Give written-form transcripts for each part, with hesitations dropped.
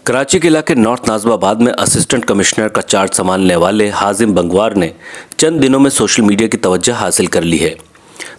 कराची के इलाके नॉर्थ नाज़िमाबाद में असिस्टेंट कमिश्नर का चार्ज संभालने वाले हाजिम बंगवार ने चंद दिनों में सोशल मीडिया की तवज्जो हासिल कर ली है।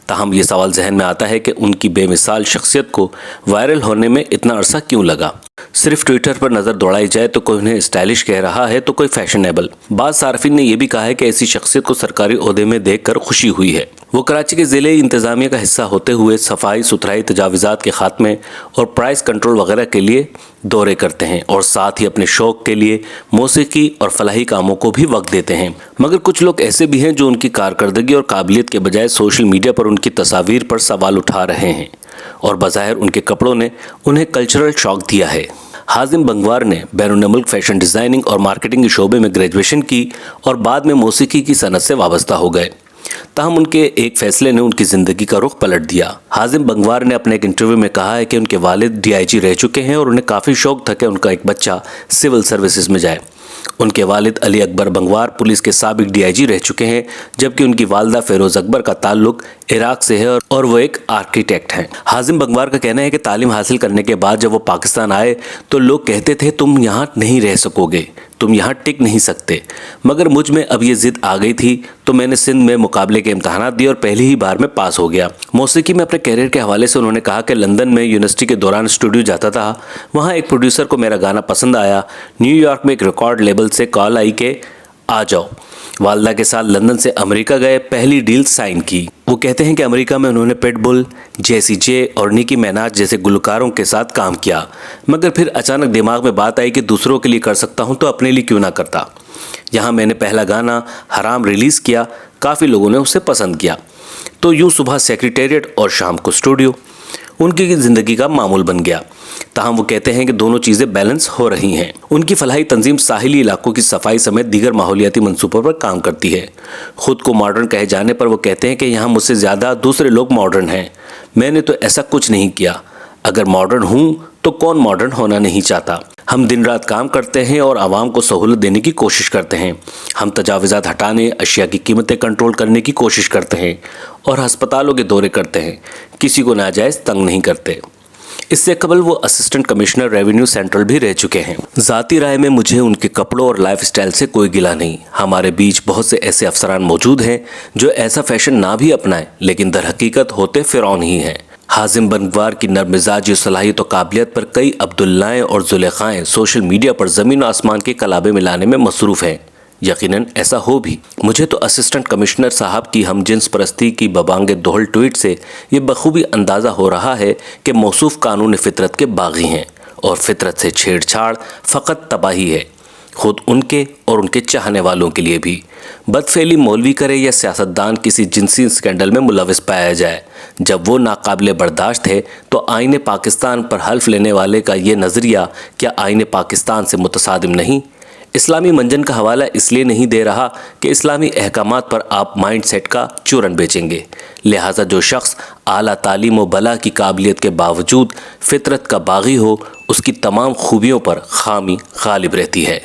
ताहम ये सवाल जहन में आता है कि उनकी बेमिसाल शख्सियत को वायरल होने में इतना अरसा क्यों लगा। सिर्फ ट्विटर पर नज़र दौड़ाई जाए तो कोई उन्हें स्टाइलिश कह रहा है तो कोई फैशनेबल। बाज़ सार्फिन ने यह भी कहा है कि ऐसी शख्सियत को सरकारी ओहदे में देखकर खुशी हुई है। वो कराची के ज़िले इंतज़ामिया का हिस्सा होते हुए सफाई सुथराई, तजावीज़ात के खात्मे और प्राइस कंट्रोल वगैरह के लिए दौरे करते हैं और साथ ही अपने शौक़ के लिए मौसीकी और फलाही कामों को भी वक्त देते हैं। मगर कुछ लोग ऐसे भी हैं जो उनकी कारकर्दगी और काबिलियत के बजाय सोशल मीडिया पर उनकी तस्वीर पर सवाल उठा रहे हैं और बज़ाहिर उनके कपड़ों ने उन्हें कल्चरल शौक दिया है। हाजिम बंगवार ने बैरून मुल्क फैशन डिज़ाइनिंग और मार्केटिंग के शोबे में ग्रेजुएशन की और बाद में मौसीकी की सनत से वाबस्ता हो गए। ताहम उनके एक फैसले ने उनकी ज़िंदगी का रुख पलट दिया। हाजिम बंगवार ने अपने एक इंटरव्यू में कहा है कि उनके वालिद DIG रह चुके हैं और उन्हें काफ़ी शौक था कि उनका एक बच्चा सिविल सर्विसेज में जाए। उनके वालिद अली अकबर बंगवार पुलिस के साबिक DIG रह चुके हैं, जबकि उनकी वालदा फ़िरोज़ अकबर का ताल्लुक इराक से है और वो एक आर्किटेक्ट हैं। हाजिम बंगवार का कहना है कि तालीम हासिल करने के बाद जब वो पाकिस्तान आए तो लोग कहते थे तुम यहाँ नहीं रह सकोगे, तुम यहाँ टिक नहीं सकते, मगर मुझ में अब ये ज़िद आ गई थी तो मैंने सिंध में मुकाबले के इम्तहानात दिए और पहली ही बार में पास हो गया। मौसीकी में अपने कैरियर के हवाले से उन्होंने कहा कि लंदन में यूनिवर्सिटी के दौरान स्टूडियो जाता था, वहाँ एक प्रोड्यूसर को मेरा गाना पसंद आया। न्यूयॉर्क में एक रिकॉर्ड लेबल से कॉल आई कि आ जाओ। वालदा के साथ लंदन से अमेरिका गए, पहली डील साइन की। वो कहते हैं कि अमेरिका में उन्होंने पिटबुल, जेसी जे और निकी मिनाज जैसे गुलकारों के साथ काम किया, मगर फिर अचानक दिमाग में बात आई कि दूसरों के लिए कर सकता हूँ तो अपने लिए क्यों ना करता। यहाँ मैंने पहला गाना हराम रिलीज़ किया, काफ़ी लोगों ने उसे पसंद किया, तो यूँ सुबह सेक्रेटेरिएट और शाम को स्टूडियो उनकी ज़िंदगी का मामूल बन गया। ताहम वो कहते हैं कि दोनों चीज़ें बैलेंस हो रही हैं। उनकी फलाही तंजीम साहिली इलाकों की सफाई समेत दीगर माहौलियाती मंसूबों पर काम करती है। ख़ुद को मॉडर्न कहे जाने पर वो कहते हैं कि यहाँ मुझसे ज़्यादा दूसरे लोग मॉडर्न हैं, मैंने तो ऐसा कुछ नहीं किया। अगर मॉडर्न हूँ तो कौन मॉडर्न होना नहीं चाहता। हम दिन रात काम करते हैं और आवाम को सहूलत देने की कोशिश करते हैं। हम तजावीज़ात हटाने, अशिया की कीमतें कंट्रोल करने की कोशिश करते हैं और अस्पतालों के दौरे करते हैं, किसी को नाजायज़ तंग नहीं करते। इससे कबल वो असिस्टेंट कमिश्नर रेवेन्यू सेंट्रल भी रह चुके हैं। ज़ाती राय में मुझे उनके कपड़ों और लाइफस्टाइल से कोई गिला नहीं। हमारे बीच बहुत से ऐसे अफसरान मौजूद हैं जो ऐसा फैशन ना भी अपनाएं, लेकिन दर हकीकत होते फ़िरौन ही हैं। हाजिम बंगवार की नर्म मिजाजी सलाहियत और काबिलियत पर कई अब्दुल्लाएँ और जुलेखाएँ सोशल मीडिया पर ज़मीन और आसमान के कलाबे मिलाने में मसरूफ़ हैं। यकीनन ऐसा हो भी। मुझे तो असिस्टेंट कमिश्नर साहब की हम जिन्स परस्ती की बबांगे दोहल ट्वीट से ये बखूबी अंदाज़ा हो रहा है कि मौसूफ कानून फितरत के बागी हैं और फितरत से छेड़छाड़ फ़कत तबाही है, खुद उनके और उनके चाहने वालों के लिए भी। बदफेली मौलवी करे या सियासतदान किसी जिनसी स्कैंडल में मुलविस पाया जाए, जब वो नाकाबिले बर्दाश्त है तो आईने पाकिस्तान पर हल्फ लेने वाले का ये नज़रिया क्या आईने पाकिस्तान से मुतसादिम नहीं? इस्लामी मंजन का हवाला इसलिए नहीं दे रहा कि इस्लामी अहकामात पर आप माइंड सेट का चूरन बेचेंगे। लिहाजा जो शख्स आला तालीम व बला की काबिलियत के बावजूद फितरत का बागी हो, उसकी तमाम खूबियों पर खामी गालिब रहती है।